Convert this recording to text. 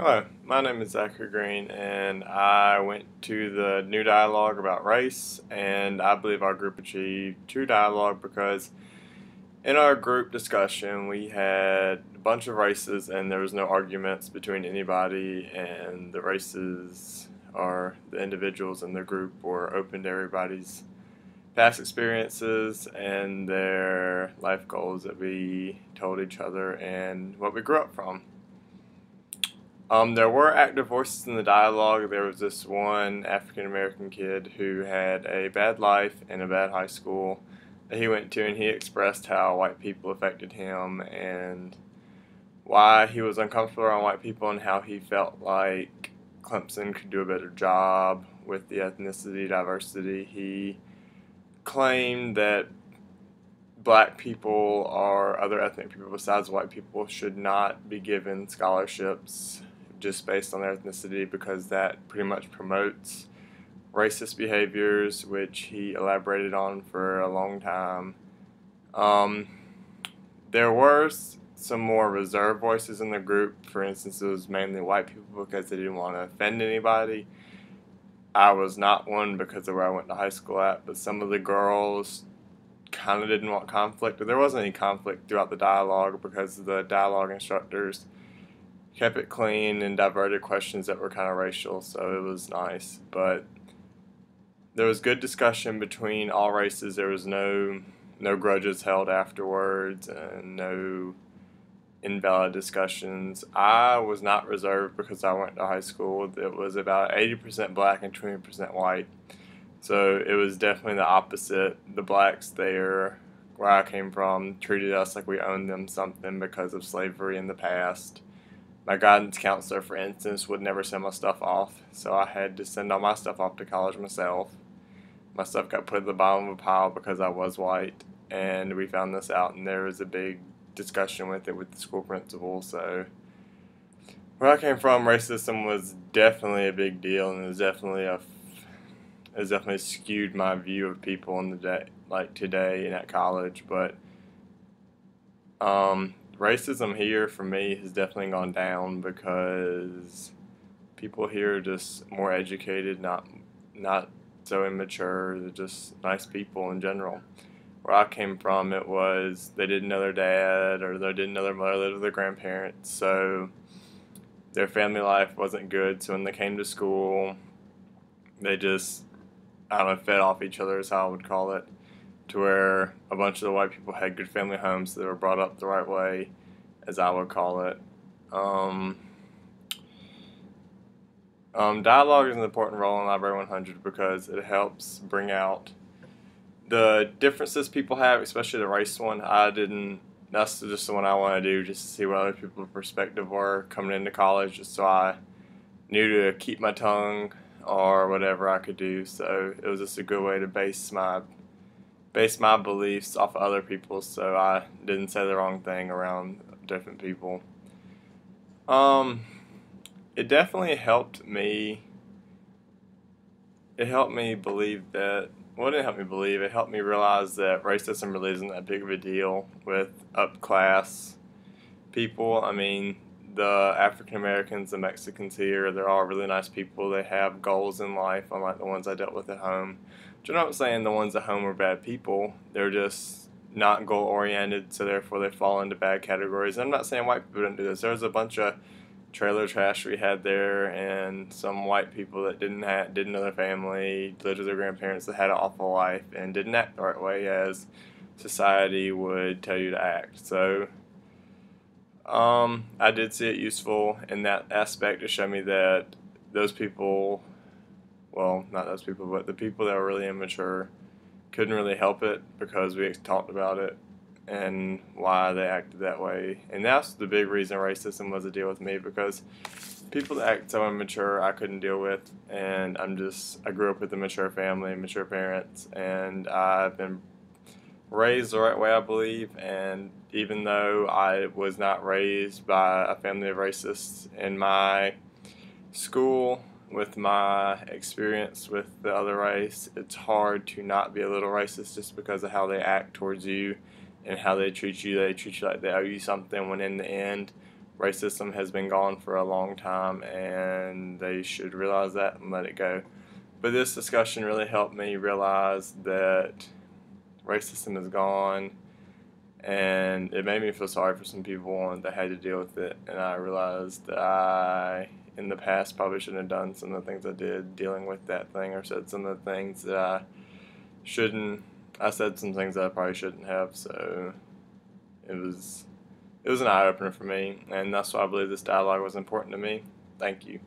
Hello, my name is Zachary Green, and I went to the new dialogue about race, and I believe our group achieved true dialogue because in our group discussion we had a bunch of races, and there was no arguments between anybody, and the races or the individuals in the group were open to everybody's past experiences and their life goals that we told each other and what we grew up from. There were active voices in the dialogue. There was this one African American kid who had a bad life and a bad high school that he went to, and he expressed how white people affected him and why he was uncomfortable around white people and how he felt like Clemson could do a better job with the ethnicity diversity. He claimed that black people or other ethnic people besides white people should not be given scholarships just based on their ethnicity because that pretty much promotes racist behaviors, which he elaborated on for a long time. Um, there were some more reserved voices in the group. For instance, it was mainly white people because they didn't want to offend anybody. I was not one because of where I went to high school at, but some of the girls kind of didn't want conflict, but there wasn't any conflict throughout the dialogue because the dialogue instructors kept it clean and diverted questions that were kind of racial, so it was nice. But there was good discussion between all races. There was no grudges held afterwards and no invalid discussions. I was not reserved because I went to high school. It was about 80% black and 20% white. So it was definitely the opposite. The blacks there, where I came from, treated us like we owned them something because of slavery in the past. My guidance counselor, for instance, would never send my stuff off, so I had to send all my stuff off to college myself. My stuff got put at the bottom of a pile because I was white, and we found this out, and there was a big discussion with it with the school principal. So where I came from, racism was definitely a big deal, and it has definitely skewed my view of people in the day, like today and at college. But racism here for me has definitely gone down because people here are just more educated, not so immature. They're just nice people in general. Where I came from, it was they didn't know their dad or they didn't know their mother or their grandparents, so their family life wasn't good. So when they came to school, they just, I don't know, fed off each other is how I would call it, to where a bunch of the white people had good family homes that were brought up the right way, as I would call it. Um, Dialogue is an important role in Library 100 because it helps bring out the differences people have, especially the race one. That's just the one I want to do, just to see what other people's perspective were coming into college, just so I knew to keep my tongue or whatever I could do. So it was just a good way to base my beliefs off of other people's, so I didn't say the wrong thing around different people. Um, it definitely helped me. It helped me believe that. Well, it didn't help me believe. It helped me realize that racism really isn't that big of a deal with upclass people. I mean, the African Americans, the Mexicans here, they're all really nice people. They have goals in life, unlike the ones I dealt with at home. Which I'm not saying the ones at home are bad people. They're just not goal oriented, so therefore they fall into bad categories. I'm not saying white people didn't do this. There was a bunch of trailer trash we had there, and some white people that didn't know their family, lived with their grandparents that had an awful life, and didn't act the right way as society would tell you to act. So I did see it useful in that aspect to show me that those people, well, not those people, but the people that were really immature couldn't really help it because we talked about it and why they acted that way. And that's the big reason racism was a deal with me, because people that act so immature I couldn't deal with. And I grew up with a mature family, mature parents, and I've been raised the right way, I believe. And even though I was not raised by a family of racists, in my school, with my experience with the other race, it's hard to not be a little racist just because of how they act towards you and how they treat you. They treat you like they owe you something, when in the end racism has been gone for a long time, and they should realize that and let it go. But this discussion really helped me realize that racism is gone, and it made me feel sorry for some people that had to deal with it. And I realized that I, in the past, probably shouldn't have done some of the things I did dealing with that thing, or said some of the things that I shouldn't. I said some things that I probably shouldn't have. So it was an eye opener for me, and that's why I believe this dialogue was important to me. Thank you.